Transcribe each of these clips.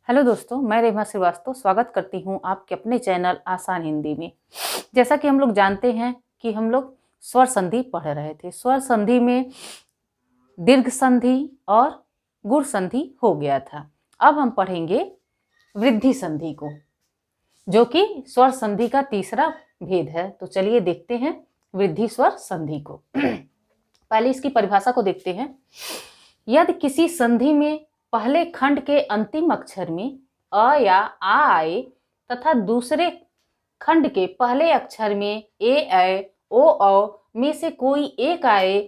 Hello दोस्तों, मैं रेमा श्रीवास्तव स्वागत करती हूँ आपके अपने चैनल आसान हिंदी में। जैसा कि हम लोग जानते हैं कि हम लोग स्वर संधि पढ़ रहे थे। स्वर संधि में दीर्घ संधि और गुण संधि हो गया था। अब हम पढ़ेंगे वृद्धि संधि को, जो कि स्वर संधि का तीसरा भेद है। तो चलिए देखते हैं वृद्धि स्वर संधि को। पहले इसकी परिभाषा को देखते हैं। यदि किसी संधि में पहले खंड के अंतिम अक्षर में अ या आ आए तथा दूसरे खंड के पहले अक्षर में ए ऐ ओ औ में से कोई एक आए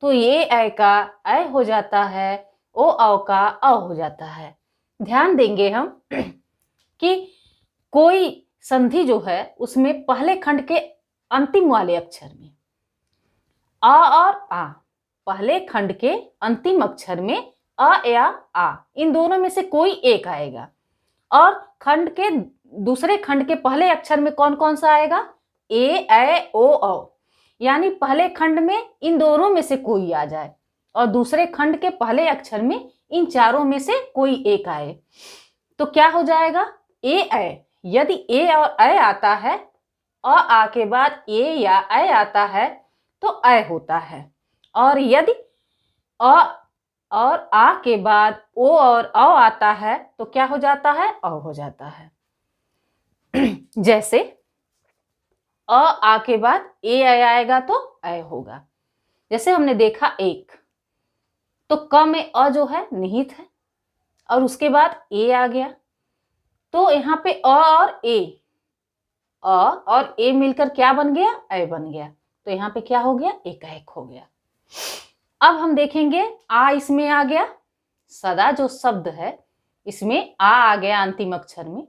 तो ये ऐ का ऐ हो जाता है, ओ औ का अ हो जाता है। ध्यान देंगे हम कि कोई संधि जो है उसमें पहले खंड के अंतिम वाले अक्षर में अ और आ, पहले खंड के अंतिम अक्षर में अ या आ, इन दोनों में से कोई एक आएगा। और खंड के दूसरे खंड के पहले अक्षर में कौन कौन सा आएगा? ए ऐ ओ औ। यानी पहले खंड में इन दोनों में से कोई आ जाए और दूसरे खंड के पहले अक्षर में इन चारों में से कोई एक आए तो क्या हो जाएगा? ए ऐ। यदि ए और ऐ आता है, आ के बाद ए या ऐ आता है तो ऐ होता है। और यदि अ और आ के बाद ओ और औ आता है तो क्या हो जाता है? अ हो जाता है। जैसे आ के बाद ए आएगा तो ऐ होगा। जैसे हमने देखा एक, तो क में अ जो है निहित है और उसके बाद ए आ गया तो यहाँ पे अ और ए मिलकर क्या बन गया? ऐ बन गया। तो यहाँ पे क्या हो गया? एक हो गया। अब हम देखेंगे आ इसमें आ गया, सदा जो शब्द है इसमें आ गया अंतिम अक्षर में,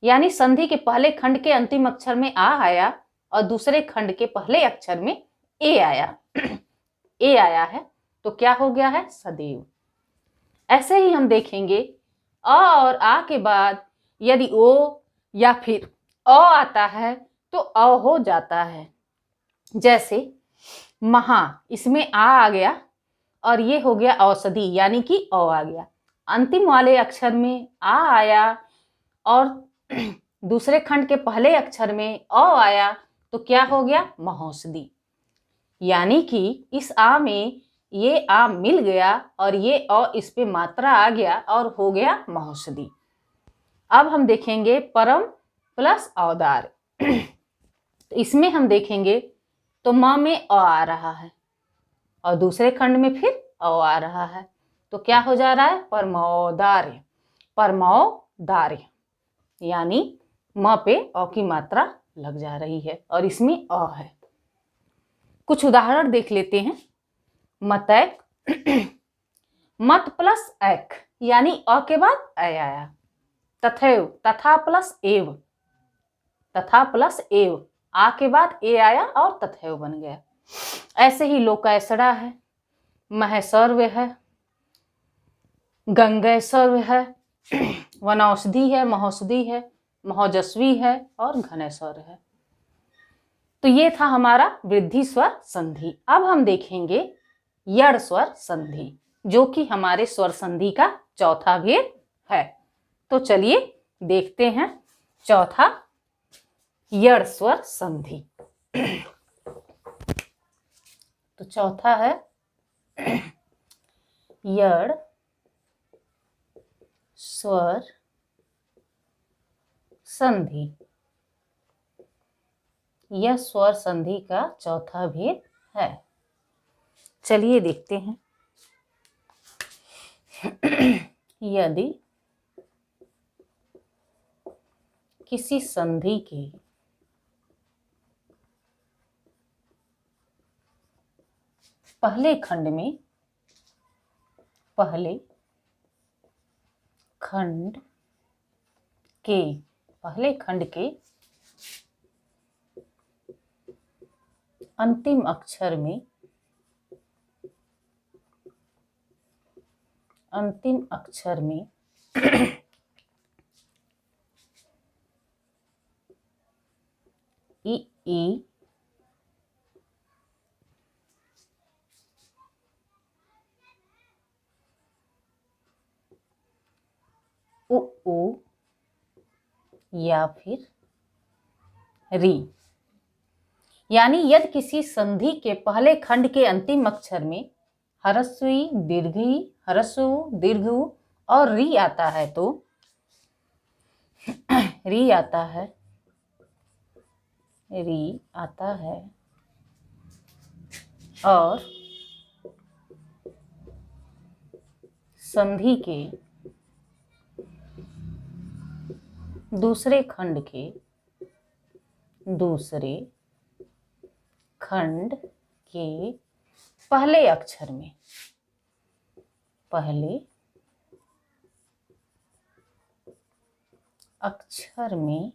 यानी संधि के पहले खंड के अंतिम अक्षर में आ आया और दूसरे खंड के पहले अक्षर में ए आया ए आया है तो क्या हो गया है? सदैव। ऐसे ही हम देखेंगे अ और आ के बाद यदि ओ या फिर अ आता है तो अ हो जाता है। जैसे महा, इसमें आ गया और ये हो गया औषधि, यानी कि अ आ गया। अंतिम वाले अक्षर में आ आया और दूसरे खंड के पहले अक्षर में अ आया तो क्या हो गया? महौषधि। यानी कि इस आ में ये आ मिल गया और ये अ इस पे मात्रा आ गया और हो गया महौषधि। अब हम देखेंगे परम प्लस औदार। तो इसमें हम देखेंगे तो म में अ आ रहा है और दूसरे खंड में फिर अ आ रहा है तो क्या हो जा रहा है? परमौदार्य। परमौदार्य यानी म पे अ की मात्रा लग जा रही है और इसमें अ है। कुछ उदाहरण देख लेते हैं। मतैक, मत प्लस ऐक, यानी अ के बाद ऐ आया। तथैव, तथा प्लस एव, तथा प्लस एव, आ के बाद ए आया और तथैव बन गया। ऐसे ही लोकैसड़ा है, महसर्व है, गंगैसर्व है, वनौषधि है, महौषधि है, महोजस्वी है और घनेश्वर है। तो ये था हमारा वृद्धि स्वर संधि। अब हम देखेंगे यड़ स्वर संधि, जो कि हमारे स्वर संधि का चौथा भेद है। तो चलिए देखते हैं चौथा यड़ स्वर संधि। तो चौथा है यड़ स्वर संधि। यह स्वर संधि का चौथा भेद है। चलिए देखते हैं। यदि किसी संधि के पहले खंड में पहले खंड के अंतिम अक्षर में इ ई उ ऊ या फिर री। यानी यदि किसी संधि के पहले खंड के अंतिम अक्षर में ह्रस्व ई, दीर्घ ई, ह्रस्व उ, दीर्घ उ और री आता है तो री आता है और संधि के दूसरे खंड के पहले अक्षर में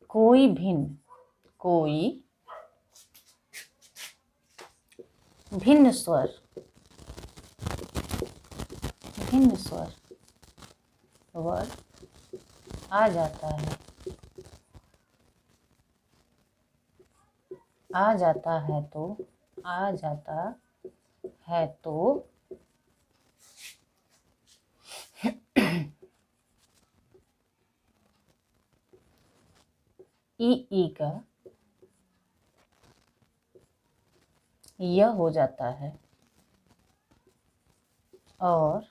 कोई भिन्न स्वर वर्ड आ जाता है तो ई का यह हो जाता है और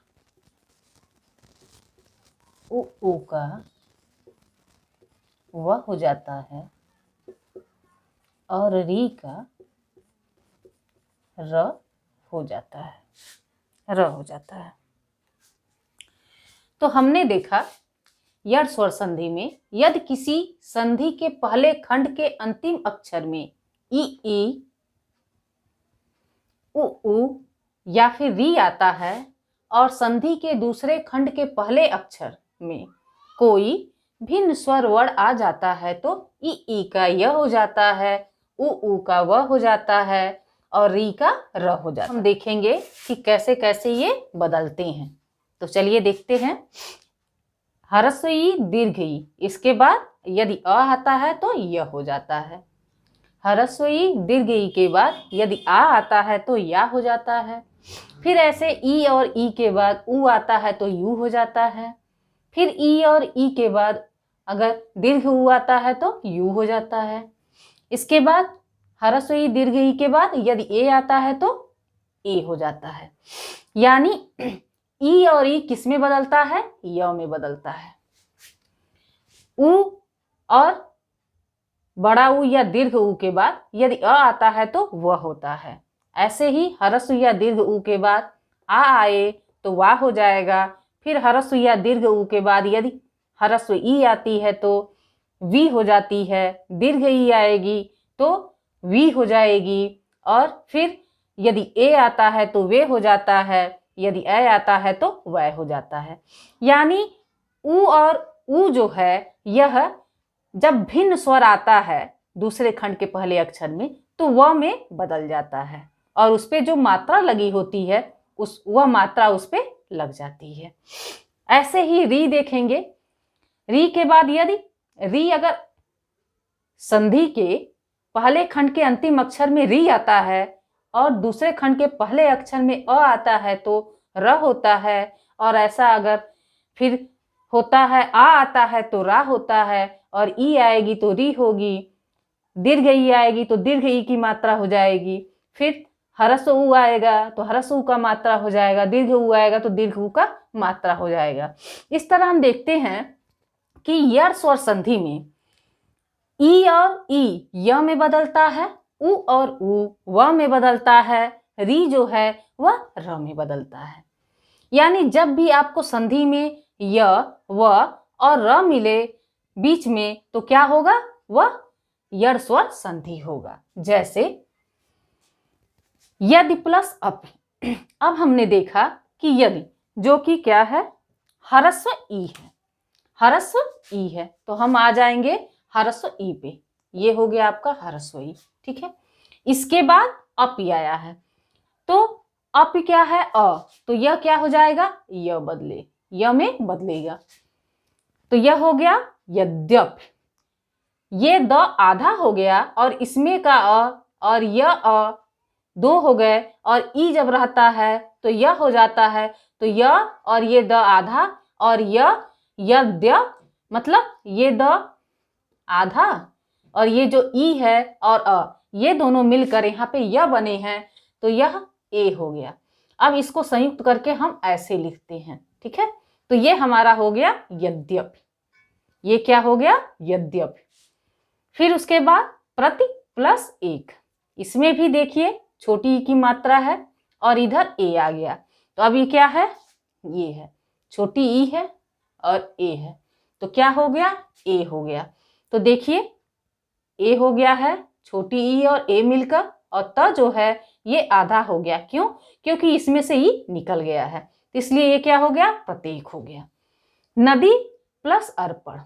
उ का वह हो जाता है और री का र हो जाता है। तो हमने देखा यड़ स्वर संधि में यदि किसी संधि के पहले खंड के अंतिम अक्षर में ई, उ या फिर री आता है और संधि के दूसरे खंड के पहले अक्षर में कोई भिन्न स्वर वर्ण आ जाता है तो ई का य हो जाता है, उ का व हो जाता है और री का र हो जाता है। हम देखेंगे कि कैसे कैसे ये बदलते हैं। तो चलिए देखते हैं। ह्रस्व ई, दीर्घ ई, इसके बाद यदि अ आता है तो य हो जाता है। ह्रस्व ई, दीर्घ ई के बाद यदि आ आता है तो या हो जाता है। फिर ऐसे ई और ई के बाद उ आता है तो यू हो जाता है। फिर ई और ई के बाद अगर दीर्घ उ आता है तो यू हो जाता है। इसके बाद ह्रस्व ई, दीर्घ ई के बाद यदि ए आता है तो ए हो जाता है। यानी ई और ई किस में बदलता है? य में बदलता है। उ और बड़ा उ या दीर्घ उ के बाद यदि अ आता है तो वह होता है। ऐसे ही ह्रस्व या दीर्घ उ के बाद आ आए तो वाह हो जाएगा। फिर ह्रस्व या दीर्घ उ के बाद यदि ह्रस्व ई आती है तो वी हो जाती है। दीर्घ ई आएगी तो वी हो जाएगी। और फिर यदि ए आता है तो वे हो जाता है, यदि ए आता है तो वह हो जाता है। यानी उ और उ जो है यह जब भिन्न स्वर आता है दूसरे खंड के पहले अक्षर में तो वह में बदल जाता है और उस पे जो मात्रा लगी होती है वह मात्रा उस पे लग जाती है। ऐसे ही री देखेंगे। री के बाद यदि री अगर संधि के पहले खंड के अंतिम अक्षर में री आता है और दूसरे खंड के पहले अक्षर में अ आता है तो र होता है। और ऐसा अगर फिर होता है आ आता है तो रा होता है और ई आएगी तो री होगी। दीर्घ ई आएगी तो दीर्घ ई की मात्रा हो जाएगी। फिर ह्रस्व उ आएगा तो ह्रस्व उ का मात्रा हो जाएगा। दीर्घ उ आएगा तो दीर्घ उ का मात्रा हो जाएगा। इस तरह हम देखते हैं कि यड़ स्वर संधि में ई और ई य में बदलता है, उ और उ व में बदलता है, री जो है वह र में बदलता है। यानी जब भी आपको संधि में य, व और र मिले बीच में तो क्या होगा? वह यड़ स्वर संधि होगा। जैसे यदि प्लस अपि। अब हमने देखा कि यदि जो कि क्या है? ह्रस्व ई है। ह्रस्व ई है तो हम आ जाएंगे ह्रस्व ई पे। ये हो गया आपका ह्रस्व ई। ठीक है। इसके बाद अपि आया है तो अपि क्या है? अ। तो यह क्या हो जाएगा? य बदले, य में बदलेगा तो यह हो गया यद्यपि। ये द आधा हो गया और इसमें का अ और यह अ दो हो गए, और ई जब रहता है तो यह हो जाता है, तो य और ये द आधा, और यद्य, मतलब ये द आधा और ये जो ई है और ये दोनों मिलकर यहाँ पे य बने हैं, तो यह ए हो गया। अब इसको संयुक्त करके हम ऐसे लिखते हैं, ठीक है। तो ये हमारा हो गया यद्यपि, ये क्या हो गया यद्यपि। फिर उसके बाद प्रति प्लस एक, इसमें भी देखिए छोटी ई की मात्रा है और इधर ए आ गया, तो अब ये क्या है, ये है, छोटी ई है और ए है, तो क्या हो गया ए हो गया। तो देखिए ए हो गया है, छोटी ई और ए मिलकर, और त जो है ये आधा हो गया, क्यों, क्योंकि इसमें से ई निकल गया है, इसलिए ये क्या हो गया प्रतीक हो गया। नदी प्लस अर्पण,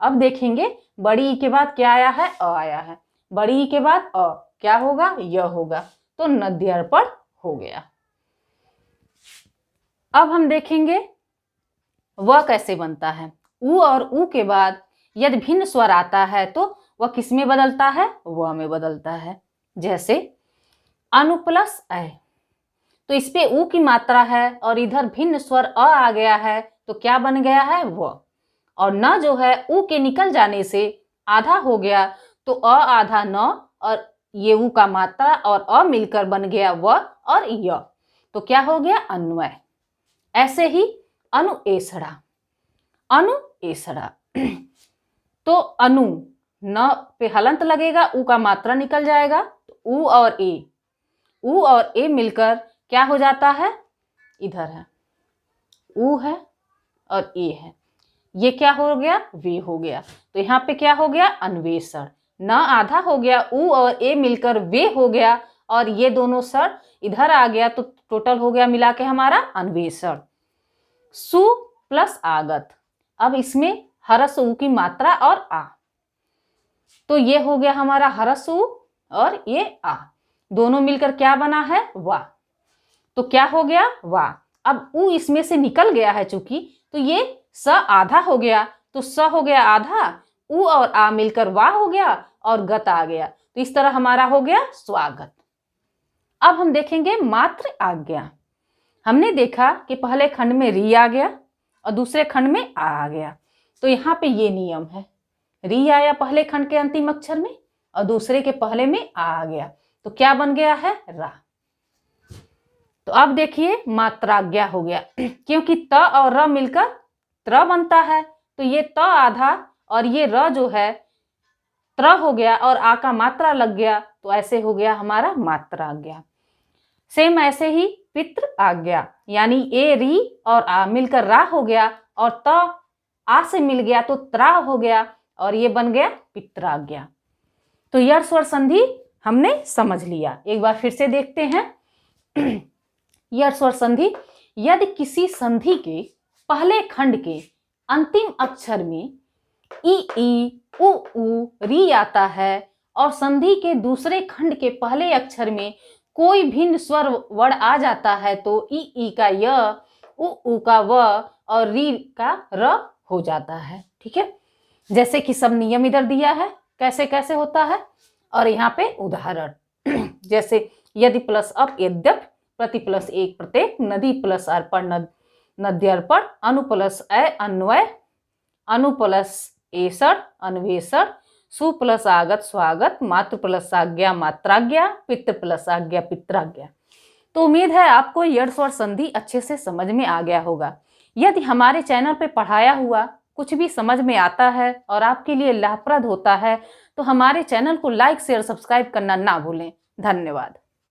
अब देखेंगे बड़ी ई के बाद क्या आया है, अ आया है, बड़ी ई के बाद अ क्या होगा, य होगा, तो नद्यर्पण हो गया। अब हम देखेंगे वह कैसे बनता है। उ और उ के बाद यदि भिन्न स्वर आता है तो वह किस में बदलता है, वह में बदलता है। जैसे अनु प्लस ऐ, तो इस पे उ की मात्रा है और इधर भिन्न स्वर अ आ गया है, तो क्या बन गया है वह, और न जो है उ के निकल जाने से आधा हो गया, तो अ आधा न, और ये उ का मात्रा और अ मिलकर बन गया व और य, तो क्या हो गया अन्वय। ऐसे ही अनुएसड़ा, अनुएसड़ा, तो अनु न पे हलंत लगेगा, उ का मात्रा निकल जाएगा, तो उ और ए मिलकर क्या हो जाता है, इधर है उ है और ए है, ये क्या हो गया वे हो गया, तो यहाँ पे क्या हो गया अन्वेषण, न आधा हो गया, उ और ए मिलकर वे हो गया, और ये दोनों स्वर इधर आ गया, तो टोटल हो गया मिला के हमारा अन्वेषण। सु प्लस आगत, अब इसमें हरस उ की मात्रा और आ, तो ये हो गया हमारा हरस उ और ये आ, दोनों मिलकर क्या बना है वा, तो क्या हो गया वा। अब उ इसमें से निकल गया है चूंकि, तो ये स आधा हो गया, तो स हो गया आधा, उ और आ मिलकर वा हो गया और गत आ गया, तो इस तरह हमारा हो गया स्वागत। अब हम देखेंगे मात्र आज्ञा। हमने देखा कि पहले खंड में री आ गया और दूसरे खंड में आ गया, तो यहाँ पे ये नियम है, री आया पहले खंड के अंतिम अक्षर में और दूसरे के पहले में आ गया, तो क्या बन गया है रा। तो अब देखिए मात्राज्ञा हो गया, क्योंकि त और र मिलकर त्र बनता है, तो ये त आधा और ये र जो है त्र हो गया और आ का मात्रा लग गया, तो ऐसे हो गया हमारा मात्राज्ञा। सेम ऐसे ही पितृ आज्ञा, यानी ए री और आ मिलकर रा हो गया और त आ से मिल गया तो त्रा हो गया, और ये बन गया पित्राज्ञा। तो यह स्वर संधि हमने समझ लिया, एक बार फिर से देखते हैं। यह स्वर संधि, यदि किसी संधि के पहले खंड के अंतिम अक्षर में ई उ री आता है और संधि के दूसरे खंड के पहले अक्षर में कोई भिन्न स्वर वर्ण आ जाता है, तो ई का य, उ का व और री का र हो जाता है, ठीक है। जैसे कि सब नियम इधर दिया है कैसे कैसे होता है, और यहाँ पे उदाहरण जैसे यदि प्लस अप यद्यप, प्रति प्लस एक प्रत्येक, नदी प्लस अर्पण नद्यर्पण, अनु प्लस ऐ अन्वय, अनु प्लस एषण अन्वेषण, सु प्लस आगत स्वागत, मातृ प्लस आज्ञा मात्राज्ञा, पितृ प्लस आज्ञा पित्राज्ञा। तो उम्मीद है आपको यह स्वर संधि अच्छे से समझ में आ गया होगा। यदि हमारे चैनल पे पढ़ाया हुआ कुछ भी समझ में आता है और आपके लिए लाभप्रद होता है, तो हमारे चैनल को लाइक शेयर सब्सक्राइब करना ना भूलें। धन्यवाद।